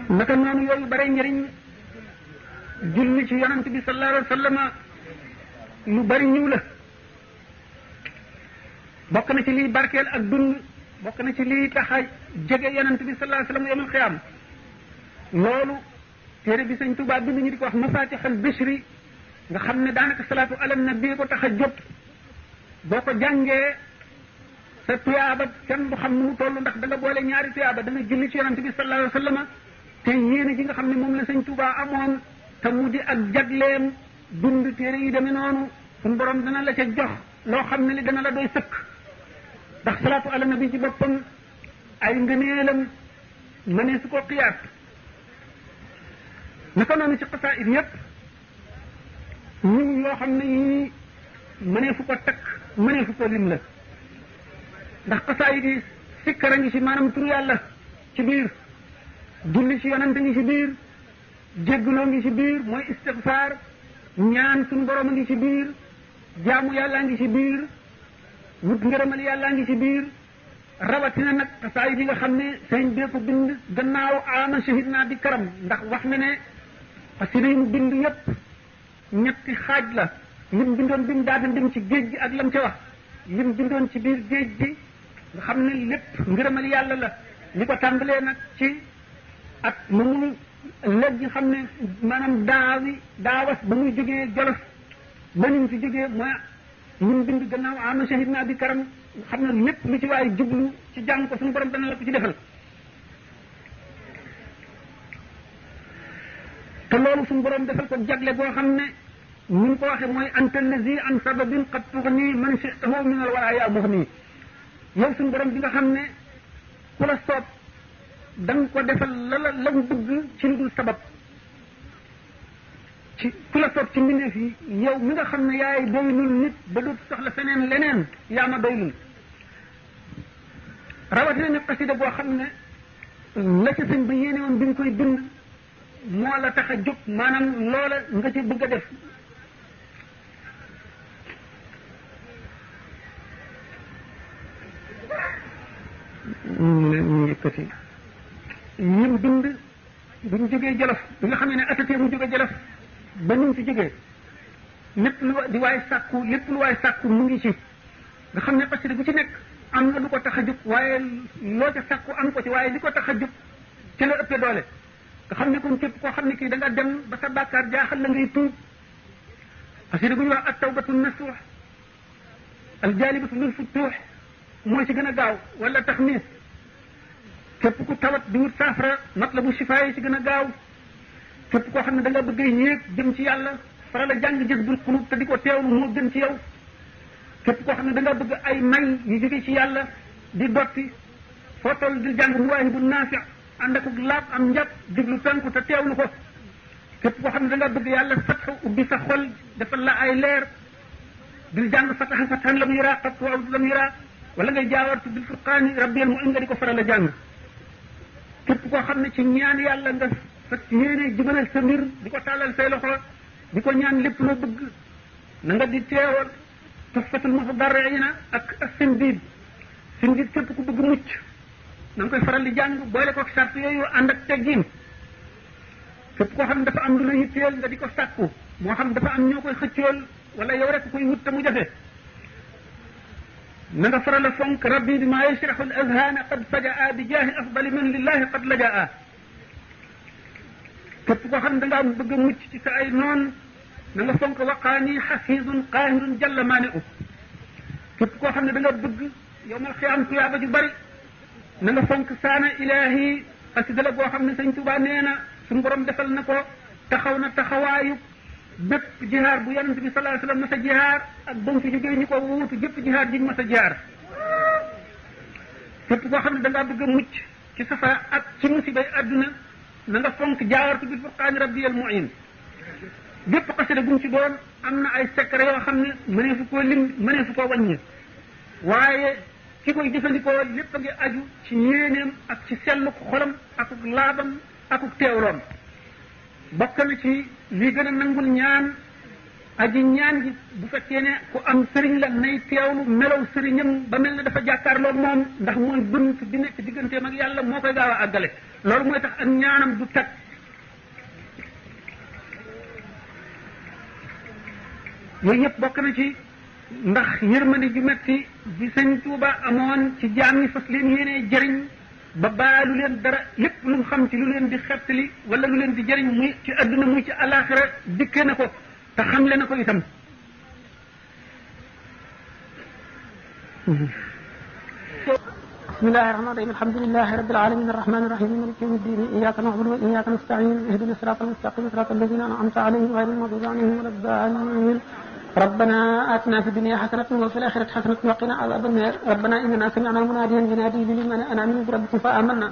naka noonu yooyu bare njëriñ julli ci yonent bi sallallahu alayhi wa sallam lu bari ñëw la bokk na ci liy barkeel ak dund bokk na ci liy tax a jege yonent bi sallallahu alayhi wa sallam yawmal qiyaam loolu téere bi sëñ Tuubaa bind ñu di ko wax mafatihal bishri nga xam ne daanaka salaatu ala nabi ko tax a jot boo ko jàngee sa tuyaaba kenn du xam nu mu toll ndax da nga boole ñaari tuyaaba da nga julli ci yonent bi sallallahu alayhi wa sallam te yéene ji nga xam ne moom la sëñ Tuubaa amoon te mu di ak jagleem dund téere yi demee noonu suñu borom dana la ca jox loo xam ne li dana la doy sëkk ndax salaatu ala nabi ci boppam ay ngëneelam mënee su ko xiyaat naka noonu ci xasaayid yépp ñun yoo xam ne yii mënee fu ko takk mënee fu ko lim la ndax xasaayid yi sikkara ngi ci maanaam tur yàlla ci biir julli ci yonante ngi ci biir jéggaloo ngi ci biir mooy istigfaar ñaan suñu borom a ngi ci biir jaamu yàllaa ngi ci biir wut ngërëmal yàllaa ngi ci biir rawatina nag xasaayid yi nga xam ne sëñ bee ko bind gannaaw ama shahid naa bi karam ndax wax na ne xasida yi mu bind yépp ñetti xaaj la lim bindoon bi mu daata dem ci géej gi ak lam ca wax lim bindoon ci biir géej gi nga xam ne lépp ngërëmal yàlla la li ko tàmbalee nag ci at ma mu léegi xam ne maanaam daawas ba muy jógee Jolof ba ni mu fi jógee mooy lim bind gannaaw ama shahid naa bi karam nga xam ne lépp lu ci waaye jublu ci jàng ko suñu borom dana la ko ci defal te loolu suñu borom defal ko jagle boo xam ne ñu ko waxee mooy anta lazi an sababin qad tughni man shi'tahu min al wara ya mughni yow suñu borom bi nga xam ne ku la soob da nga ko defal la mu bëgg ci lu dul sabab ci ku la soob ci mbindeef yi yow mi nga xam ne yaay doylul nit ba dootu soxla feneen leneen yaa ma doylul rawatina ne xasida boo xam ne la ca sëñ ba yéene woon bi nga koy bind moo la tax a jóg maanaam loola nga ci bëgg a def ñu yëkkati ñim bind bu ñu jógee Jolof bi nga xam ne atatee mu jógee Jolof ba ñu fi jógee lépp lu di waay sàkku lépp lu waay sàkku mu ngi ci nga xam ne xasida bu ci nekk am na lu ko tax a jóg waaye loo ca sàkku am ko ci waaye li ko tax a jóg ci la ëppee doole nga xam ne kon képp koo xam ne kii da nga dem ba sa bàkkaar jaaxal la ngay tuub xasida bu ñuy wax at tawbatu nasuux al jaalibatu lil futuux mooy ci gën a gaaw wala taxmiis képp ku tawat di wut saafara matlabu shifaa yi ci gën a gaaw képp koo xam ne da nga bëgg a yéeg jëm ci yàlla faral a jàng jazbul qulub te di ko teewlu moo gën ci yow képp koo xam ne da nga bëgg ay may yu jóge ci yàlla di dotti foo toll di jàng muwaahibu naafi ànd ak laab am njàpp diglu tànku te teewlu ko képp koo xam ne da nga bëgg yàlla fatxu ubbi sa xol defal la ay leer di jàng fatahan fatahan lam yura qat wa lam yura wala ngay jaawartu bil furqaani rabbiyal mu'in nga di ko faral a jàng képp koo xam ne ci ñaan yàlla nga fas yéene jubanal sa mbir di ko tàllal say loxo di ko ñaan lépp loo bëgg na nga di teewal tuhfatul mutadarriina ak sindiid sindiid képp ku bëgg mucc na nga koy faral di jàng boole ko sart yooyu ànd ak teggin képp koo xam ne dafa am lu la yitteel nga di ko sàkku moo xam dafa am ñoo koy xëccool wala yow rek koy wut te mu jafe na nga faral a fonk rabbi bi maa yashrahu al azhaana qad fajaa bi jaahi afdali man lillahi qad lajaa képp koo xam ne da ngaa bëgg a mucc ci sa ay noon na nga fonk waqaani xafiizun qaahirun jalla maani'u képp koo xam ne da nga bëgg yow mal xiyaam tuyaaba ju bari na nga fonk saana ilaahi xasida la boo xam ne sëñ Tuubaa nee na suñu borom defal na ko taxaw na taxawaayu bépp jihaar bu yonent bi sallallahu alayhi wasallam mas a jihaar ak ba mu fi jógee ñu ko wuutu jëpp jihaar jiñ mas a jihaar képp koo xam ne da ngaa bëgg a mucc ci safara ak ci musibay adduna na nga fonk jaawartu bil furqaani rabbiyal mu'in bépp xasida bu mu ci doon am na ay secret yoo xam ne mënee fu koo lim mënee fu koo wàññi waaye ki koy jëfandikoo lépp a ngi aju ci yéeneem ak ci selluk xolam akuk laabam akuk teewloom bokk na ci li gën a nangul ñaan aji ñaan gi bu fekkee ne ku am sëriñ la nay teewlu melaw sëriñam ba mel ne dafa jàkkaarloog moom ndax mooy bunt di nekk digganteem ak yàlla moo koy gaaw a àggale loolu mooy tax ak ñaanam du tag yooyu yëpp bokk na ci ndax yërmande ju metti bi sëñ Tuuba amoon ci jaam ñi fas leen yéenee jëriñ ba baalu leen dara lépp lu mu xam ci lu leen di xettali wala lu leen di jëriñ muy ci adduna muy ci alaxira dikke na ko te xamle na ko itam bismillahi rahmani rahim alhamdulillahi rabbil alamin arrahmani arrahim maliki yawmi ddin iyyaka na'budu wa iyyaka nasta'in ihdina siratal mustaqim siratal ladzina an'amta alayhim ghayril maghdubi alayhim waladdallin ربنا آتنا في الدنيا حسنة وفي الآخرة حسنة وقنا عذاب النار ربنا إننا سمعنا مناديا ينادي للإيمان أن آمنوا بربكم فآمنا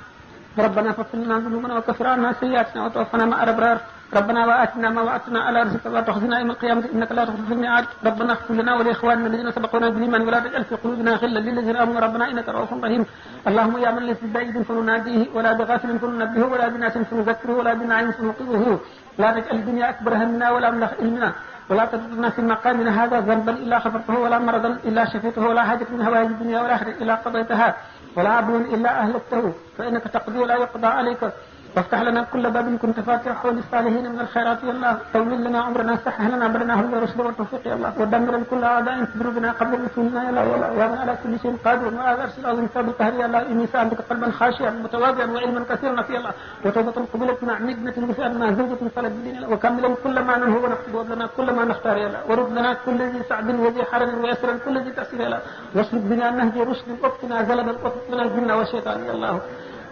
ربنا فاغفر لنا ذنوبنا وكفر عنا سيئاتنا وتوفنا مع الأبرار ربنا وآتنا ما وعدتنا على رسلك ولا تخزنا يوم القيامة إنك لا تخلف الميعاد ربنا اغفر لنا ولإخواننا الذين سبقونا بالإيمان ولا تجعل في قلوبنا غلا للذين آمنوا ربنا إنك رؤوف رحيم اللهم يا من ليس ببعيد فنناديه ولا بغافل فننبهه ولا بناس فنذكره ولا بنعيم فنوقظه لا تجعل الدنيا أكبر همنا ولا مبلغ علمنا ولا تضرنا في مقامنا هذا ذنبا إلا غفرته ولا مرضا إلا شفيته ولا حاجة من هوائج الدنيا والآخرة إلا قضيتها ولا عدوا إلا أهلكته فإنك تقضي ولا يقضى عليك وافتح لنا كل باب كنت فاتحه للصالحين من الخيرات يا الله طول لنا عمرنا سهل لنا امرنا هدى الرشد والتوفيق يا الله ودمر كل اعداء تدر بنا قبل رسولنا يا الله يا من على كل شيء قادر وهذا ارسل العظيم ثابت القهر يا الله اني سالتك قلبا خاشعا متواضعا وعلما كثيرا في الله وتوبه قبلت مع نجمه وفئنا زوجه صلت بدين وكملا كل ما ننهو ونقصد لنا كل ما نختار يا الله ورد لنا كل ذي سعد وذي حرم ويسرا كل ذي تاسير يا الله واسلك بنا نهج رشد واقتنا زلدا واقتنا الجن والشيطان يا الله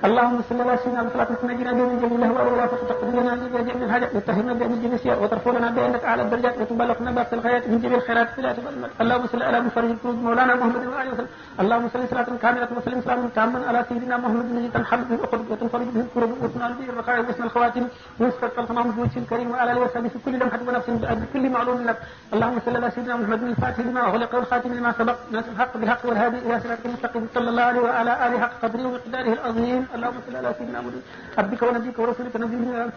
اللهم صل على سيدنا محمد نجينا بمن جميل الله ولا فتقبل لنا بجميع الحاجات وتهمنا بمن جميع السيئات وترفع لنا بانك اعلى الدرجات وتبلغنا بأقصى الغايات من جميع الخيرات لا تبلغ اللهم صل على مفرج الكروب مولانا محمد وعلى وسلم اللهم صل صلاه كامله وسلم سلاما تاما على سيدنا محمد الذي تنحل به العقد وتنفرج به الكروب وتنال به الرخاء وحسن الخواتم ويسقط الغمام بوجه الكريم وعلى اله وصحبه في كل لمحه ونفس بكل معلوم لك اللهم صل على سيدنا محمد الفاتح لما اغلق والخاتم لما سبق ناصر الحق بالحق والهادي الى صراطك المستقيم صلى الله عليه وعلى اله حق قدره ومقداره العظيم اللهم صل على سيدنا عبدك ونبيك ورسولك نبينا